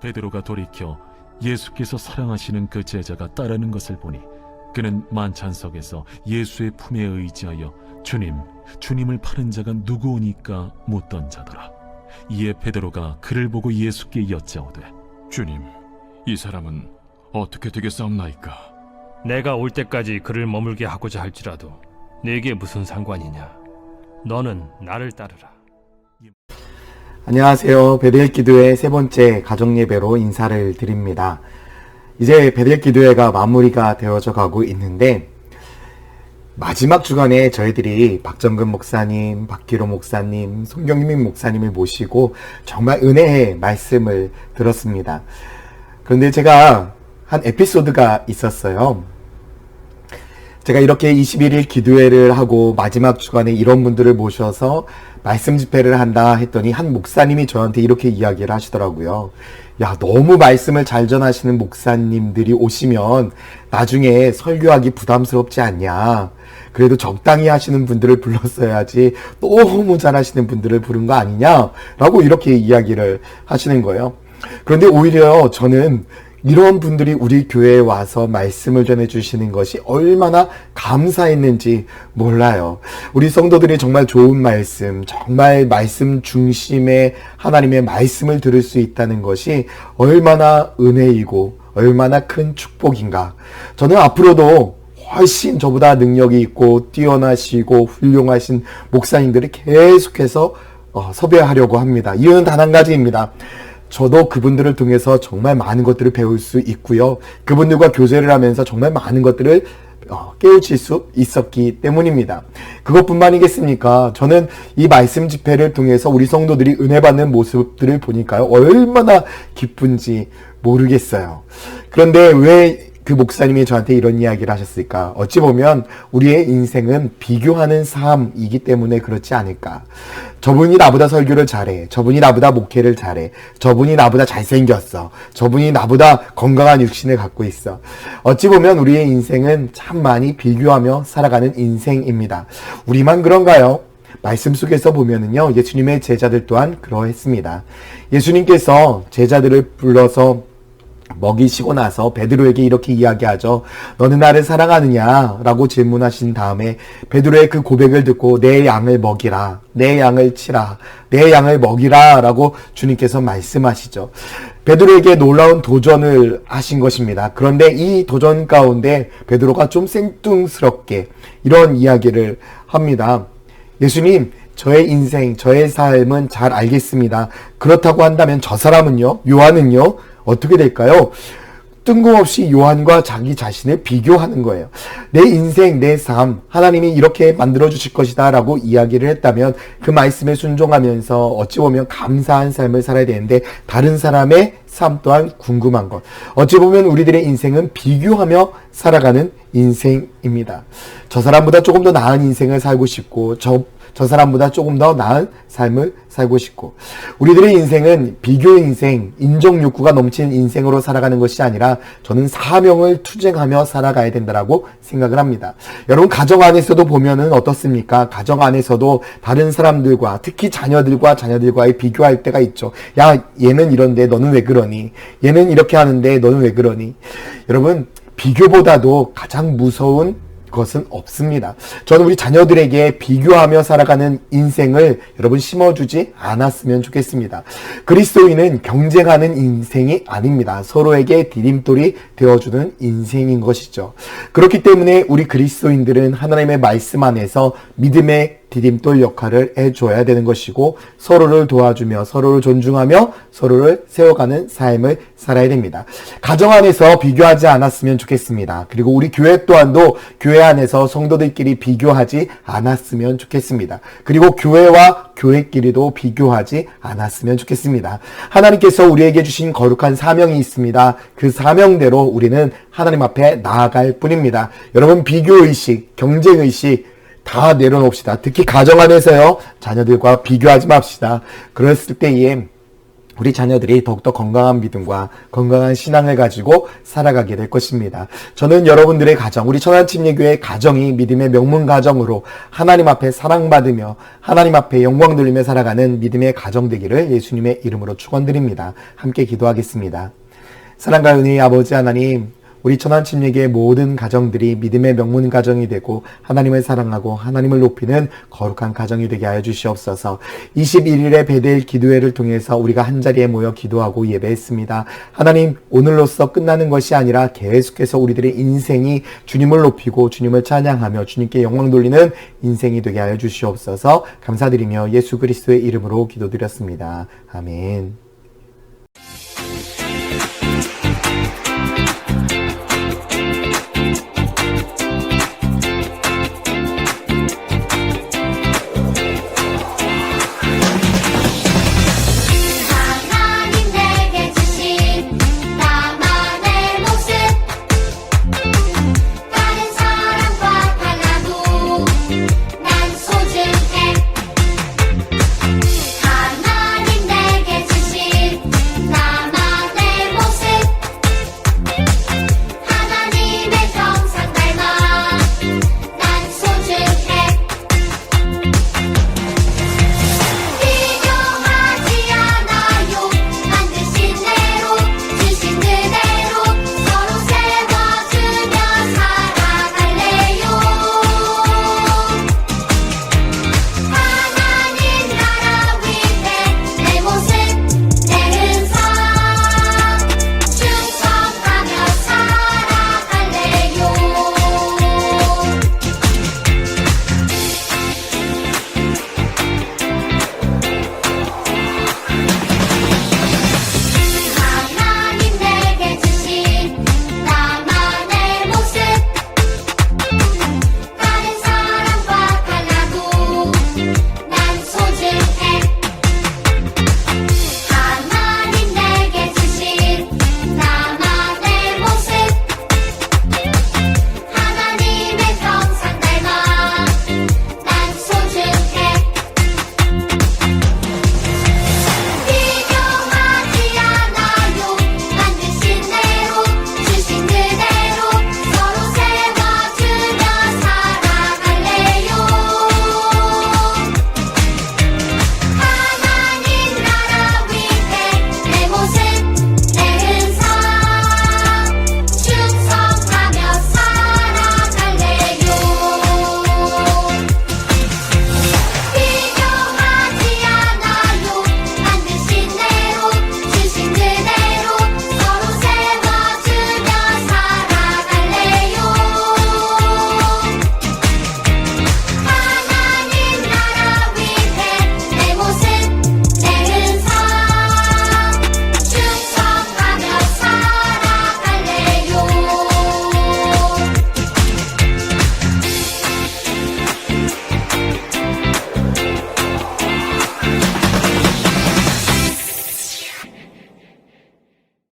베드로가 돌이켜 예수께서 사랑하시는 그 제자가 따르는 것을 보니 그는 만찬석에서 예수의 품에 의지하여 주님을 파는 자가 누구오니까 묻던 자더라. 이에 베드로가 그를 보고 예수께 여짜오되 주님, 이 사람은 어떻게 되겠사옵나이까? 내가 올 때까지 그를 머물게 하고자 할지라도 네게 무슨 상관이냐? 너는 나를 따르라. 안녕하세요. 베델 기도회 세 번째 가정 예배로 인사를 드립니다. 이제 베델 기도회가 마무리가 되어져 가고 있는데, 마지막 주간에 저희들이 박정근 목사님, 박기로 목사님, 송경민 목사님을 모시고 정말 은혜의 말씀을 들었습니다. 그런데 제가 한 에피소드가 있었어요. 제가 이렇게 21일 기도회를 하고 마지막 주간에 이런 분들을 모셔서 말씀 집회를 한다 했더니 한 목사님이 저한테 이렇게 이야기를 하시더라고요. 야, 너무 말씀을 잘 전하시는 목사님들이 오시면 나중에 설교하기 부담스럽지 않냐. 그래도 적당히 하시는 분들을 불렀어야지 너무 잘하시는 분들을 부른 거 아니냐. 라고 이렇게 이야기를 하시는 거예요. 그런데 오히려 저는 이런 분들이 우리 교회에 와서 말씀을 전해주시는 것이 얼마나 감사했는지 몰라요. 우리 성도들이 정말 좋은 말씀, 정말 말씀 중심의 하나님의 말씀을 들을 수 있다는 것이 얼마나 은혜이고 얼마나 큰 축복인가. 저는 앞으로도 훨씬 저보다 능력이 있고 뛰어나시고 훌륭하신 목사님들을 계속해서 섭외하려고 합니다. 이유는 단 한 가지입니다. 저도 그분들을 통해서 정말 많은 것들을 배울 수 있고요. 그분들과 교제를 하면서 정말 많은 것들을 깨우칠 수 있었기 때문입니다. 그것뿐만이겠습니까? 저는 이 말씀 집회를 통해서 우리 성도들이 은혜 받는 모습들을 보니까요, 얼마나 기쁜지 모르겠어요. 그런데 왜 그 목사님이 저한테 이런 이야기를 하셨을까? 어찌 보면 우리의 인생은 비교하는 삶이기 때문에 그렇지 않을까? 저분이 나보다 설교를 잘해. 저분이 나보다 목회를 잘해. 저분이 나보다 잘생겼어. 저분이 나보다 건강한 육신을 갖고 있어. 어찌 보면 우리의 인생은 참 많이 비교하며 살아가는 인생입니다. 우리만 그런가요? 말씀 속에서 보면은요, 예수님의 제자들 또한 그러했습니다. 예수님께서 제자들을 불러서 먹이시고 나서 베드로에게 이렇게 이야기하죠. 너는 나를 사랑하느냐? 라고 질문하신 다음에 베드로의 그 고백을 듣고 내 양을 먹이라, 내 양을 치라, 내 양을 먹이라 라고 주님께서 말씀하시죠. 베드로에게 놀라운 도전을 하신 것입니다. 그런데 이 도전 가운데 베드로가 좀 생뚱스럽게 이런 이야기를 합니다. 예수님, 저의 인생, 저의 삶은 잘 알겠습니다. 그렇다고 한다면 저 사람은요? 요한은요? 어떻게 될까요? 뜬금없이 요한과 자기 자신을 비교하는 거예요. 내 인생, 내 삶, 하나님이 이렇게 만들어주실 것이다 라고 이야기를 했다면 그 말씀에 순종하면서 어찌 보면 감사한 삶을 살아야 되는데 다른 사람의 삶 또한 궁금한 것. 어찌 보면 우리들의 인생은 비교하며 살아가는 인생입니다. 저 사람보다 조금 더 나은 인생을 살고 싶고 저 사람보다 조금 더 나은 삶을 살고 싶고, 우리들의 인생은 비교 인생, 인정 욕구가 넘치는 인생으로 살아가는 것이 아니라 저는 사명을 투쟁하며 살아가야 된다라고 생각을 합니다. 여러분, 가정 안에서도 보면은 어떻습니까? 가정 안에서도 다른 사람들과, 특히 자녀들과의 비교할 때가 있죠. 야, 얘는 이런데 너는 왜 그러니? 얘는 이렇게 하는데 너는 왜 그러니? 여러분, 비교보다도 가장 무서운 것은 없습니다. 저는 우리 자녀들에게 비교하며 살아가는 인생을 여러분 심어주지 않았으면 좋겠습니다. 그리스도인은 경쟁하는 인생이 아닙니다. 서로에게 디딤돌이 되어주는 인생인 것이죠. 그렇기 때문에 우리 그리스도인들은 하나님의 말씀 안에서 믿음의 디딤돌 역할을 해줘야 되는 것이고, 서로를 도와주며 서로를 존중하며 서로를 세워가는 삶을 살아야 됩니다. 가정 안에서 비교하지 않았으면 좋겠습니다. 그리고 우리 교회 또한도 교회 안에서 성도들끼리 비교하지 않았으면 좋겠습니다. 그리고 교회와 교회끼리도 비교하지 않았으면 좋겠습니다. 하나님께서 우리에게 주신 거룩한 사명이 있습니다. 그 사명대로 우리는 하나님 앞에 나아갈 뿐입니다. 여러분, 비교의식, 경쟁의식 다 내려놓읍시다. 특히 가정 안에서요, 자녀들과 비교하지 맙시다. 그랬을 때에 우리 자녀들이 더욱더 건강한 믿음과 건강한 신앙을 가지고 살아가게 될 것입니다. 저는 여러분들의 가정, 우리 천안침례교회 가정이 믿음의 명문 가정으로 하나님 앞에 사랑받으며 하나님 앞에 영광 돌리며 살아가는 믿음의 가정 되기를 예수님의 이름으로 축원드립니다. 함께 기도하겠습니다. 사랑과 은혜의 아버지 하나님, 우리 천안침례교회 모든 가정들이 믿음의 명문 가정이 되고 하나님을 사랑하고 하나님을 높이는 거룩한 가정이 되게 하여 주시옵소서. 21일의 베델 기도회를 통해서 우리가 한자리에 모여 기도하고 예배했습니다. 하나님, 오늘로써 끝나는 것이 아니라 계속해서 우리들의 인생이 주님을 높이고 주님을 찬양하며 주님께 영광 돌리는 인생이 되게 하여 주시옵소서. 감사드리며 예수 그리스도의 이름으로 기도드렸습니다. 아멘.